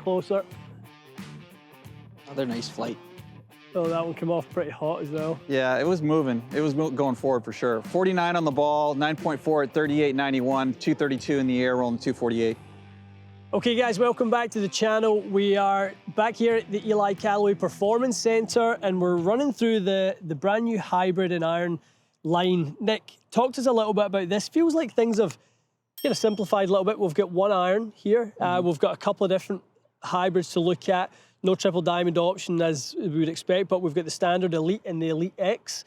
closer. Another nice flight. Oh, that one came off pretty hot as well. Yeah, it was moving. It was going forward for sure. 49 on the ball, 9.4 at 38.91, 232 in the air, rolling 248. Okay guys, welcome back to the channel. We are back here at the Elyte Callaway Performance Center and we're running through the brand new hybrid and iron line. Nick, talk to us a little bit about this. Feels like things have kind of simplified a little bit. We've got one iron here. We've got a couple of different hybrids to look at. No triple diamond option as we would expect, but we've got the standard Elyte and the Elyte X.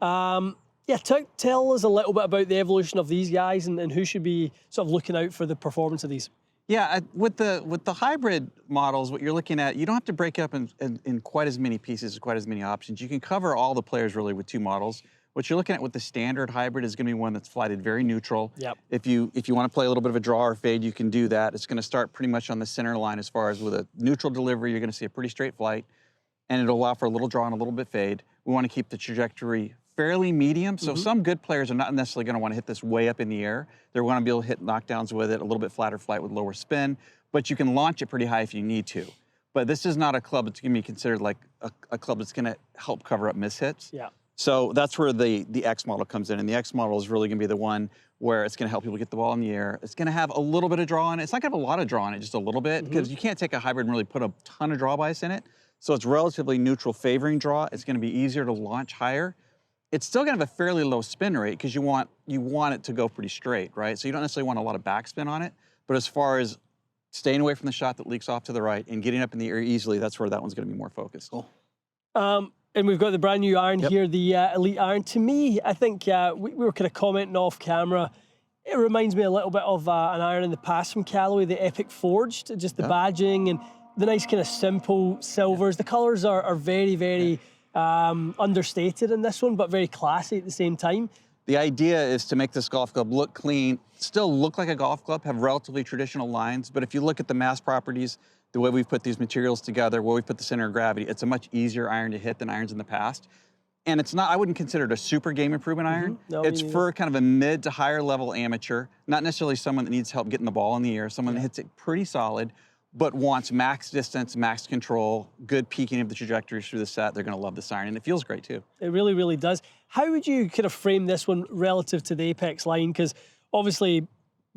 Yeah, tell us a little bit about the evolution of these guys and who should be sort of looking out for the performance of these. Yeah, with the hybrid models, what you're looking at, you don't have to break up in quite as many pieces, quite as many options. You can cover all the players really with two models. What you're looking at with the standard hybrid is going to be one that's flighted very neutral. Yep. If you want to play a little bit of a draw or fade, you can do that. It's going to start pretty much on the center line as far as with a neutral delivery, you're going to see a pretty straight flight, and it'll allow for a little draw and a little bit fade. We want to keep the trajectory fairly medium, so some good players are not necessarily going to want to hit this way up in the air. They're going to be able to hit knockdowns with it, a little bit flatter flight with lower spin, but you can launch it pretty high if you need to. But this is not a club that's going to be considered like a club that's going to help cover up mishits. Yeah. So that's where the X model comes in, and the X model is really going to be the one where it's going to help people get the ball in the air. It's going to have a little bit of draw in it. It's not going to have a lot of draw in it, just a little bit, because you can't take a hybrid and really put a ton of draw bias in it. So it's relatively neutral favoring draw. It's going to be easier to launch higher. It's still going to have a fairly low spin rate because you want it to go pretty straight, right? So you don't necessarily want a lot of backspin on it. But as far as staying away from the shot that leaks off to the right and getting up in the air easily, that's where that one's going to be more focused. Cool. And we've got the brand new iron here, the Elyte Iron. To me, I think we were kind of commenting off camera. It reminds me a little bit of an iron in the past from Callaway, the Epic Forged, just the badging and the nice kind of simple silvers. The colors are very, very understated in this one, but very classy at the same time. The idea is to make this golf club look clean, still look like a golf club, have relatively traditional lines, but if you look at the mass properties, the way we've put these materials together, where we put the center of gravity, it's a much easier iron to hit than irons in the past. And it's not, I wouldn't consider it a super game improvement iron. No, it's for kind of a mid to higher level amateur, not necessarily someone that needs help getting the ball in the air, someone that hits it pretty solid, but wants max distance, max control, good peaking of the trajectories through the set. They're gonna love this iron, and it feels great too. It really, really does. How would you kind of frame this one relative to the Apex line? Because obviously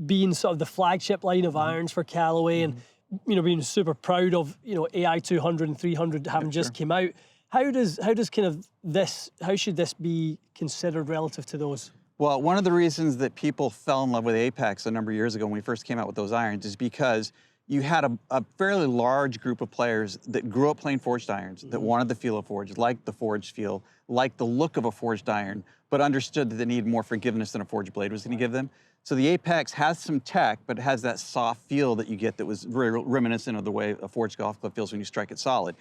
being sort of the flagship line of irons for Callaway and being super proud of, AI 200 and 300 having just came out. How should this be considered relative to those? Well, one of the reasons that people fell in love with Apex a number of years ago when we first came out with those irons is because you had a fairly large group of players that grew up playing forged irons, that wanted the feel of forged, liked the forged feel, liked the look of a forged iron, but understood that they needed more forgiveness than a forged blade was going to give them. So the Apex has some tech, but it has that soft feel that you get that was very reminiscent of the way a forged golf club feels when you strike it solid.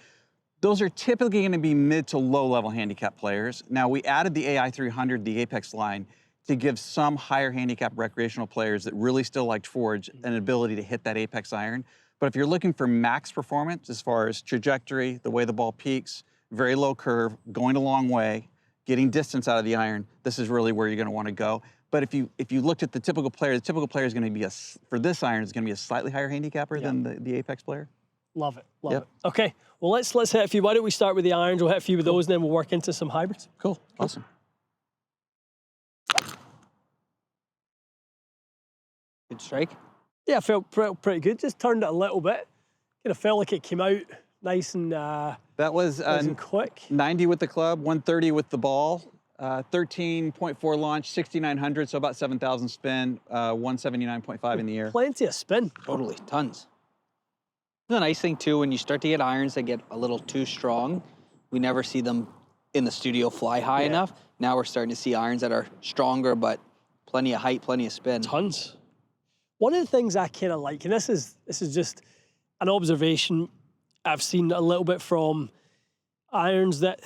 Those are typically going to be mid to low level handicap players. Now we added the AI 300, the Apex line, to give some higher handicap recreational players that really still liked forged an ability to hit that Apex iron. But if you're looking for max performance as far as trajectory, the way the ball peaks, very low curve, going a long way, getting distance out of the iron, this is really where you're going to want to go. But if you looked at the typical player is going to be for this iron is going to be a slightly higher handicapper than the Apex player. Love it, love it. Okay, well let's hit a few. Why don't we start with the irons? We'll hit a few of those, and then we'll work into some hybrids. Cool, awesome. Good strike. Yeah, I felt pretty good. Just turned it a little bit. Kind of felt like it came out nice and that was nice and quick. 90 with the club, 130 with the ball. 13.4 launch, 6,900, so about 7,000 spin, 179.5 in the air. Plenty of spin. Totally, tons. The nice thing too, when you start to get irons that get a little too strong, we never see them in the studio fly high enough. Now we're starting to see irons that are stronger, but plenty of height, plenty of spin. Tons. One of the things I kind of like, and this is just an observation I've seen a little bit from irons that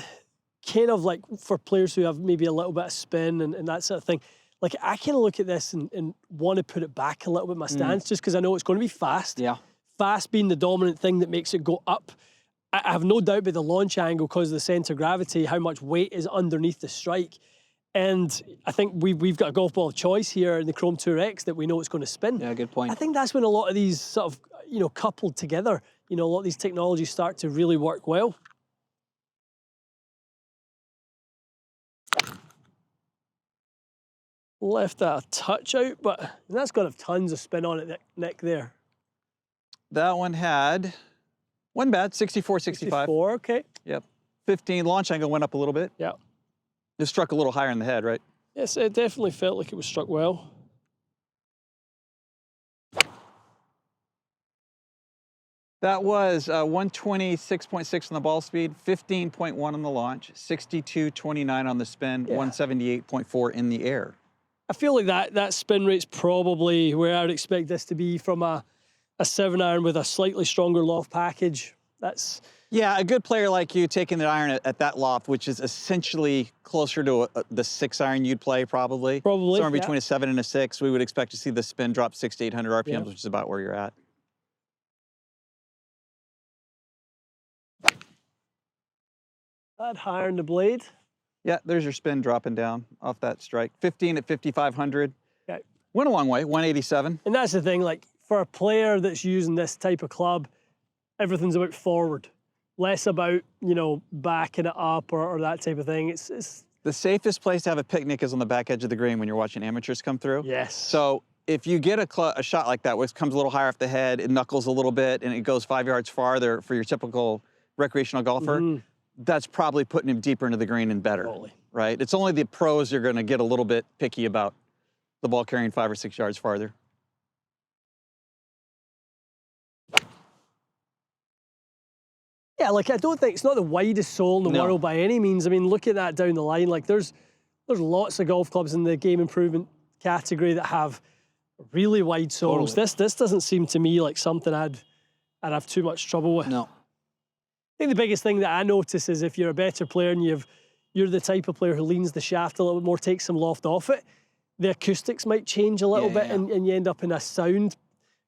kind of like for players who have maybe a little bit of spin and that sort of thing, like I kind of look at this and want to put it back a little bit, my stance, just because I know it's going to be fast. Yeah. Fast being the dominant thing that makes it go up. I have no doubt about the launch angle because of the center of gravity, how much weight is underneath the strike. And I think we've got a golf ball of choice here in the Chrome Tour X that we know it's going to spin. Yeah, good point. I think that's when a lot of these sort of, coupled together, a lot of these technologies start to really work well. Left that a touch out, but that's got to have tons of spin on it, Nick, there. That one had one bad, 64, 65. 64, okay. Yep. 15, launch angle went up a little bit. Yeah. It struck a little higher in the head, right? Yes, it definitely felt like it was struck well. That was 126.6 on the ball speed, 15.1 on the launch, 62.29 on the spin, 178.4 in the air. I feel like that spin rate's probably where I would expect this to be from a 7-iron with a slightly stronger loft package. That's... Yeah, a good player like you taking the iron at that loft, which is essentially closer to the 6-iron you'd play probably. Probably, somewhere between a 7 and a 6. We would expect to see the spin drop 600 to 800 RPMs, which is about where you're at. That higher in the blade. Yeah, there's your spin dropping down off that strike. 15 at 5,500. Okay. Went a long way, 187. And that's the thing, like, for a player that's using this type of club, everything's about forward. Less about, backing it up or that type of thing. It's the safest place to have a picnic is on the back edge of the green when you're watching amateurs come through. Yes. So if you get a shot like that, which comes a little higher off the head, it knuckles a little bit, and it goes 5 yards farther for your typical recreational golfer, that's probably putting him deeper into the green and better, right? It's only the pros you're going to get a little bit picky about the ball carrying 5 or 6 yards farther. Yeah, like, I don't think it's not the widest sole in the world by any means. I mean, look at that down the line. Like, there's lots of golf clubs in the game improvement category that have really wide soles. This doesn't seem to me like something I'd have too much trouble with. No. I think the biggest thing that I notice is if you're a better player and you're the type of player who leans the shaft a little bit more, takes some loft off it, the acoustics might change a little bit and you end up in a sound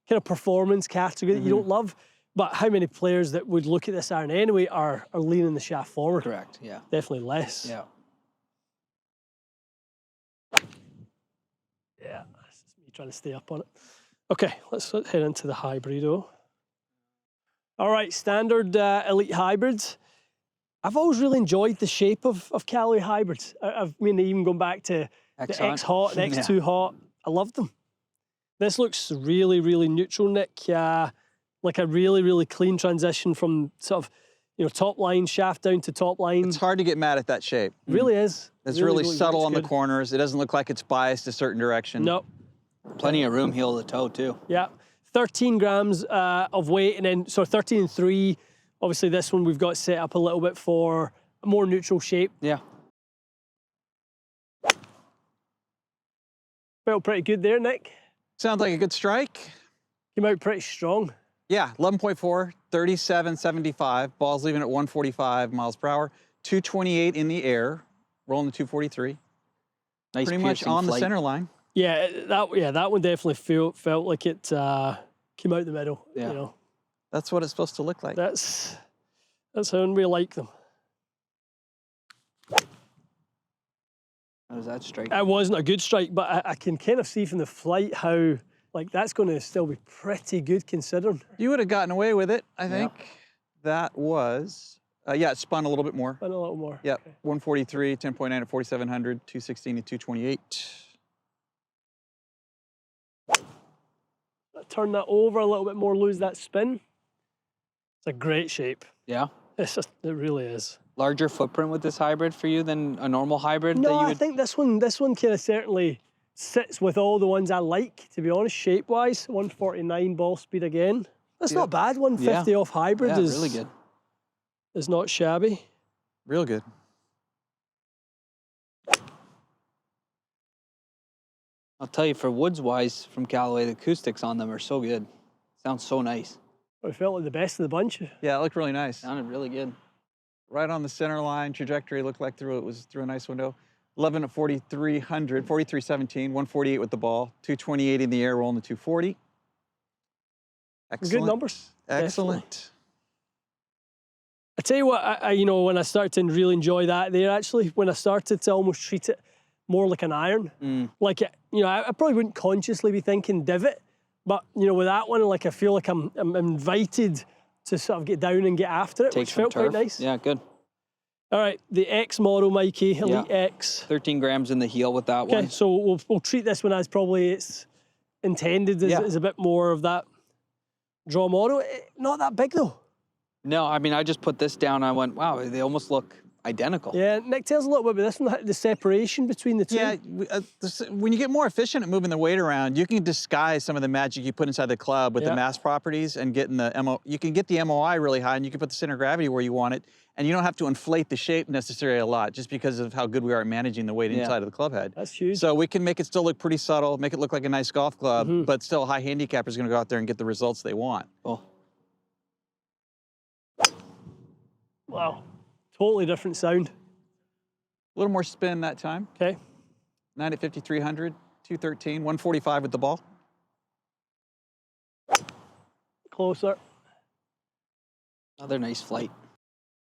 kind of performance category that you don't love. But how many players that would look at this iron anyway are leaning the shaft forward? Correct, yeah. Definitely less. Yeah. Yeah, that's just me trying to stay up on it. Okay, let's head into the hybrido. All right, standard Elyte Hybrids. I've always really enjoyed the shape of Callaway Hybrids. I mean, even going back to the X-Hot and X2 Hot, I love them. This looks really, really neutral, Nick. Like a really, really clean transition from sort of, top line, shaft down to top line. It's hard to get mad at that shape. It really is. It's really subtle on the corners. It doesn't look like it's biased a certain direction. Nope. Plenty of room heel to toe, too. Yeah. 13 grams of weight, and then, 13 and 3. Obviously, this one we've got set up a little bit for a more neutral shape. Yeah. Felt pretty good there, Nick. Sounds like a good strike. Came out pretty strong. Yeah, 11.4, 37.75. Ball's leaving at 145 miles per hour. 228 in the air, rolling the 243. Nice, pretty much on the center line. Yeah, that one definitely felt like it came out the middle. Yeah. That's what it's supposed to look like. That's how we like them. How was that strike? It wasn't a good strike, but I can kind of see from the flight how, like, that's going to still be pretty good considering. You would have gotten away with it, I think. That was, it spun a little bit more. Spun a little more. Yep, okay. 143, 10.9 at 4,700, 216 and 228. Turn that over a little bit more, lose that spin. It's a great shape. Yeah? It really is. Larger footprint with this hybrid for you than a normal hybrid? No, I think this one kind of certainly sits with all the ones I like, to be honest, shape-wise. 149 ball speed again. That's not bad. 150 off hybrid is really good. Is not shabby. Real good. I'll tell you, for woods-wise, from Callaway, the acoustics on them are so good. Sounds so nice. I felt like the best of the bunch. Yeah, it looked really nice. Sounded really good. Right on the center line, trajectory looked like it was through a nice window. 11 at 4,300, 43.17, 148 with the ball, 228 in the air, rolling the 240. Excellent. Good numbers. Excellent. Definitely. I tell you what, I when I started to really enjoy that there, actually, when I started to almost treat it more like an iron, like, I probably wouldn't consciously be thinking divot, But, you know, with that one, like I feel like I'm invited to sort of get down and get after it, Take which some felt turf. quite nice. Yeah, good. All right, the X model, Mikey, Elyte X. 13 grams in the heel with that one. Okay, so we'll treat this one as probably it's intended as a bit more of that draw model. Not that big though. No, I mean, I just put this down. I went, wow, they almost look identical. Yeah, Nick, tell us a little bit about this one, the separation between the two. Yeah, when you get more efficient at moving the weight around, you can disguise some of the magic you put inside the club with the mass properties and getting the you can get the MOI really high, and you can put the center of gravity where you want it, and you don't have to inflate the shape necessarily a lot, just because of how good we are at managing the weight inside of the club head. That's huge. So we can make it still look pretty subtle, make it look like a nice golf club, but still a high handicapper is going to go out there and get the results they want. Cool. Wow, totally different sound. A little more spin that time. Okay. 9 at 5,300, 213, 145 with the ball. Closer. Another nice flight.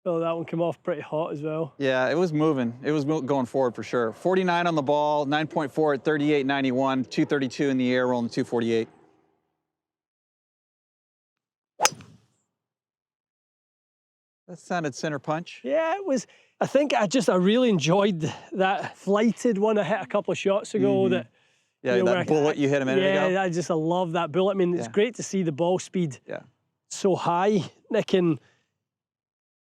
Oh, that one came off pretty hot as well. Yeah, it was moving. It was going forward for sure. 49 on the ball, 9.4 at 38.91, 232 in the air, rolling 248. That sounded center punch. Yeah, it was. I think I really enjoyed that flighted one I hit a couple of shots ago. That Yeah, you know, that bullet you hit a minute ago. Yeah, I love that bullet. I mean, it's great to see the ball speed so high, Nick. And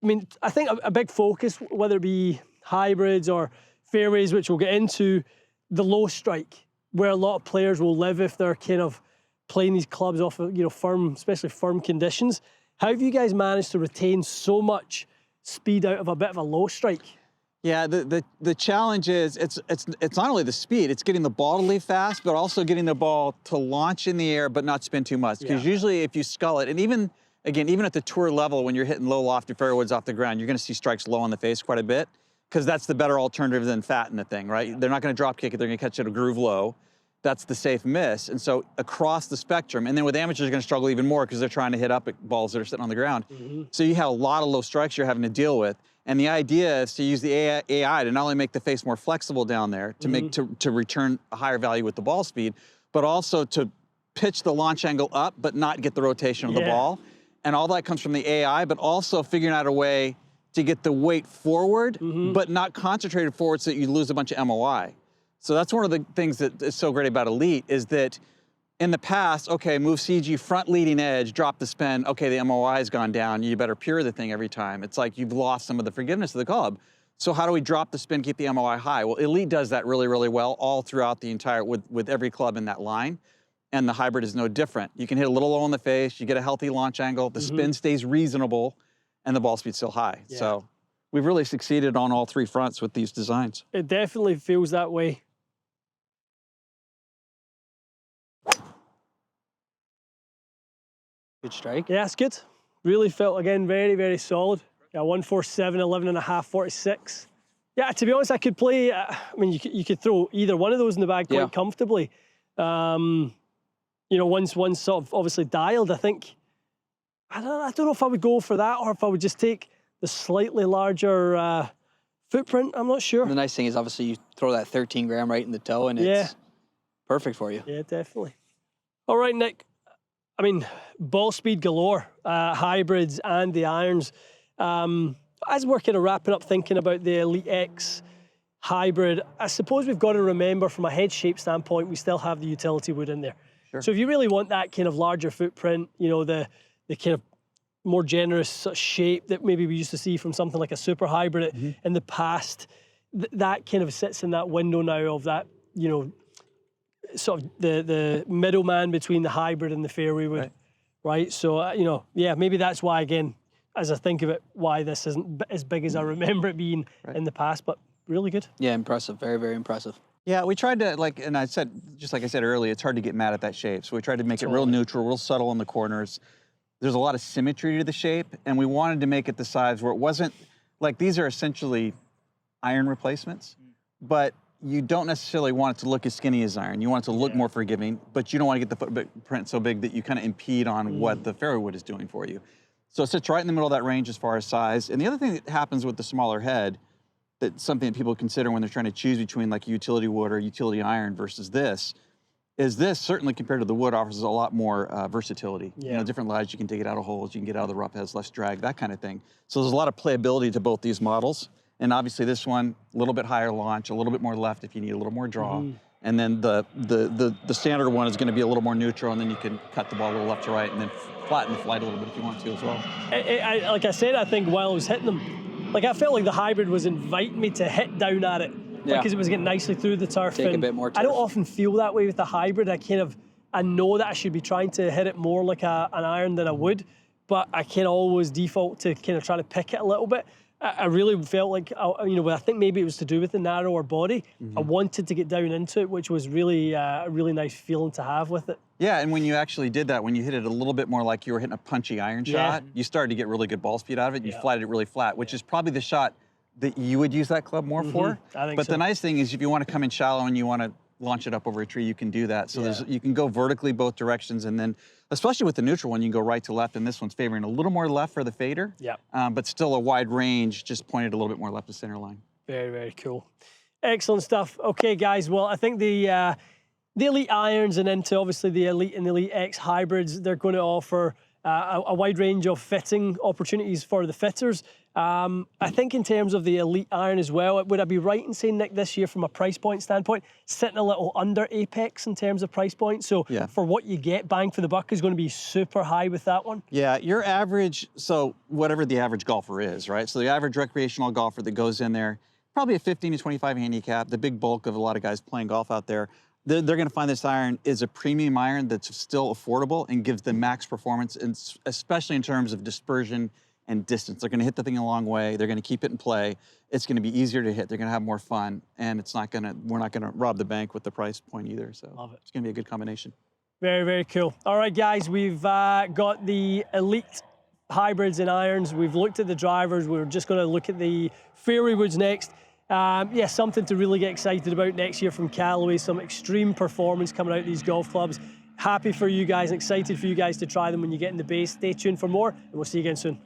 I mean, I think a big focus, whether it be hybrids or fairways, which we'll get into, the low strike, where a lot of players will live if they're kind of playing these clubs off of, you know, firm, especially firm conditions. How have you guys managed to retain so much speed out of a bit of a low strike? Yeah, the challenge is it's not only the speed, it's getting the ball to leave fast, but also getting the ball to launch in the air but not spin too much. Because usually if you scull it, and even at the tour level, when you're hitting low lofty fairways off the ground, you're going to see strikes low on the face quite a bit, because that's the better alternative than fatting the thing, right? They're not going to drop kick it, they're going to catch it a groove low. That's the safe miss. And so across the spectrum, and then with amateurs, you're going to struggle even more because they're trying to hit up at balls that are sitting on the ground. So you have a lot of low strikes you're having to deal with. And the idea is to use the AI to not only make the face more flexible down there, to make to return a higher value with the ball speed, but also to pitch the launch angle up, but not get the rotation of the ball. And all that comes from the AI, but also figuring out a way to get the weight forward, but not concentrated forward so that you lose a bunch of MOI. So that's one of the things that is so great about Elyte, is that in the past, okay, move CG front leading edge, drop the spin, okay, the MOI has gone down, you better pure the thing every time. It's like you've lost some of the forgiveness of the club. So how do we drop the spin, keep the MOI high? Well, Elyte does that really, really well all throughout the entire, with every club in that line. And the hybrid is no different. You can hit a little low in the face, you get a healthy launch angle, the spin stays reasonable, and the ball speed's still high. So we've really succeeded on all three fronts with these designs. It definitely feels that way. Good strike. Yeah, it's good. Really felt, again, very, very solid. Yeah, 147, 11 and a half, 46. Yeah, to be honest, I could play, I mean, you could throw either one of those in the bag quite comfortably. You know, once sort of obviously dialed, I think, I don't know if I would go for that or if I would just take the slightly larger footprint. I'm not sure. The nice thing is obviously you throw that 13 gram right in the toe and it's perfect for you. Yeah, definitely. All right, Nick. I mean, ball speed galore, hybrids and the irons. As we're kind of wrapping up thinking about the Elyte X hybrid, I suppose we've got to remember from a head shape standpoint, we still have the utility wood in there. Sure. So if you really want that kind of larger footprint, you know, the kind of more generous sort of shape that maybe we used to see from something like a super hybrid in the past, that kind of sits in that window now of that, you know, sort of the middleman between the hybrid and the fairway wood, right? So, you know, yeah, maybe that's why, again, as I think of it, why this isn't as big as I remember it being in the past, but really good. Yeah, impressive, very, very impressive. Yeah, we tried to, like, and I said, just like I said earlier, it's hard to get mad at that shape. So we tried to make it real neutral, real subtle in the corners. There's a lot of symmetry to the shape, and we wanted to make it the size where it wasn't, like, these are essentially iron replacements, but you don't necessarily want it to look as skinny as iron. You want it to look more forgiving, but you don't want to get the footprint so big that you kind of impede on what the fairway wood is doing for you. So it sits right in the middle of that range as far as size. And the other thing that happens with the smaller head, that's something that people consider when they're trying to choose between like utility wood or utility iron versus this, is this, certainly compared to the wood, offers a lot more versatility. Yeah. You know, different lies, you can take it out of holes, you can get out of the rough, has less drag, that kind of thing. So there's a lot of playability to both these models. And obviously this one, a little bit higher launch, a little bit more left if you need a little more draw. And then the standard one is going to be a little more neutral, and then you can cut the ball a little left to right and then flatten the flight a little bit if you want to as well. Like I said, I think while I was hitting them, like I felt like the hybrid was inviting me to hit down at it. Yeah. Because it was getting nicely through the turf. Take a and bit more turf. I don't often feel that way with the hybrid. I know that I should be trying to hit it more like an iron than I would, but I can always default to kind of try to pick it a little bit. I really felt like, I think maybe it was to do with the narrower body. I wanted to get down into it, which was really a really nice feeling to have with it. Yeah, and when you actually did that, when you hit it a little bit more like you were hitting a punchy iron shot, you started to get really good ball speed out of it. You flatted it really flat, which is probably the shot that you would use that club more for. I think but so. the nice thing is if you want to come in shallow and you want to launch it up over a tree, you can do that. So you can go vertically both directions, and then, especially with the neutral one, you can go right to left, and this one's favoring a little more left for the fader, but still a wide range, just pointed a little bit more left to center line. Very, very cool. Excellent stuff. Okay, guys, well, I think the Elyte Irons and into obviously the Elyte and the Elyte X hybrids, they're going to offer a wide range of fitting opportunities for the fitters. I think in terms of the Elyte iron as well, would I be right in saying, Nick, this year from a price point standpoint, sitting a little under Apex in terms of price point? So for what you get, bang for the buck is going to be super high with that one? Yeah, your average, so whatever the average golfer is, right? So the average recreational golfer that goes in there, probably a 15 to 25 handicap, the big bulk of a lot of guys playing golf out there, they're going to find this iron is a premium iron that's still affordable and gives them max performance, and especially in terms of dispersion and distance. They're going to hit the thing a long way. They're going to keep it in play. It's going to be easier to hit. They're going to have more fun, and we're not going to rob the bank with the price point either. So love it. It's going to be a good combination. Very, very cool. All right, guys, we've got the Elyte hybrids and irons. We've looked at the drivers. We're just going to look at the fairway woods next. Something to really get excited about next year from Callaway. Some extreme performance coming out of these golf clubs. Happy for you guys and excited for you guys to try them when you get in the base. Stay tuned for more, and we'll see you again soon.